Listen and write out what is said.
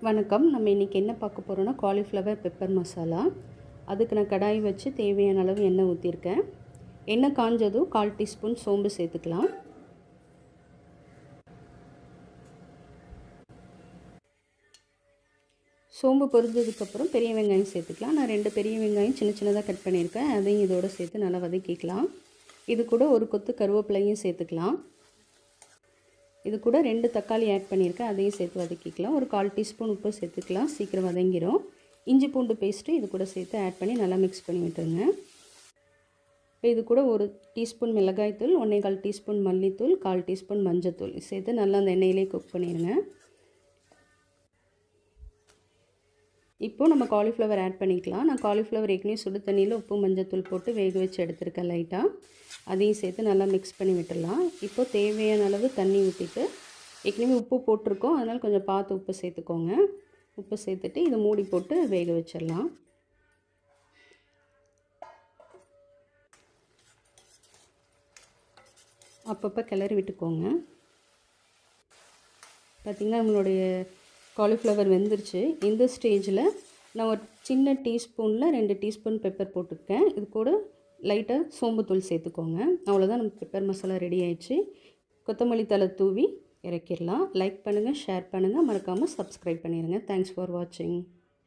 வணக்கம். நம்ம இன்றைக்கி என்ன பார்க்க போகிறோன்னா காலிஃப்ளவர் பெப்பர் மசாலா. அதுக்கு நான் கடாய் வச்சு தேவையான அளவு எண்ணெய் ஊற்றிருக்கேன். எண்ணெய் காஞ்சதும் 1/4 டீஸ்பூன் சோம்பு சேர்த்துக்கலாம். சோம்பு பொரிஞ்சதுக்கப்புறம் பெரிய வெங்காயம் சேர்த்துக்கலாம். நான் 2 பெரிய வெங்காயம் சின்ன சின்னதாக கட் பண்ணியிருக்கேன். அதையும் இதோடு சேர்த்து நல்லா வதக்கிக்கலாம். இது கூட ஒரு கொத்து கருவேப்பிலையும் சேர்த்துக்கலாம். இது கூட 2 தக்காளி ஆட் பண்ணியிருக்கேன். அதையும் சேர்த்து வதக்கிக்கலாம். ஒரு 1/4 டீஸ்பூன் உப்பு சேர்த்துக்கலாம். சீக்கிரம் வதங்கிடும். இஞ்சி பூண்டு பேஸ்ட்டு இது கூட சேர்த்து ஆட் பண்ணி நல்லா மிக்ஸ் பண்ணி விட்டுருங்க. இது கூட 1 டீஸ்பூன் மிளகாய்த்தூள், 1 1/4 டீஸ்பூன் மல்லித்தூள், 1/4 டீஸ்பூன் மஞ்சத்தூள் சேர்த்து நல்லா அந்த எண்ணெயிலே குக் பண்ணிடுங்க. இப்போது நம்ம காலிஃப்ளவர் ஆட் பண்ணிக்கலாம். நான் காலிஃப்ளவர் ஏற்கனவே சுடு தண்ணியில் உப்பு மஞ்சத்தூள் போட்டு வேக வச்சு எடுத்துருக்கேன் லைட்டாக. அதையும் சேர்த்து நல்லா மிக்ஸ் பண்ணி விட்டுடலாம். இப்போது தேவையான அளவு தண்ணி ஊற்றிட்டு, ஏற்கனவே உப்பு போட்டிருக்கோம், அதனால் கொஞ்சம் பார்த்து உப்பு சேர்த்துக்கோங்க. உப்பு சேர்த்துட்டு இதை மூடி போட்டு வேக வச்சிடலாம். அப்பப்போ கிளறி விட்டுக்கோங்க. பார்த்திங்கன்னா நம்மளுடைய காலிஃப்ளவர் வெந்துருச்சு. இந்த ஸ்டேஜில் நான் ஒரு சின்ன டீஸ்பூனில் 2 டீஸ்பூன் பெப்பர் போட்டிருக்கேன். இது கூட லைட்டாக சோம்புத்தூள் சேர்த்துக்கோங்க. அவ்வளோதான், நம்ம பெப்பர் மசாலா ரெடி ஆயிடுச்சு. கொத்தமல்லி தழை தூவி இறக்கிடலாம். லைக் பண்ணுங்கள், ஷேர் பண்ணுங்கள், மறக்காமல் சப்ஸ்கிரைப் பண்ணிடுங்க. தேங்க்ஸ் ஃபார் வாட்சிங்.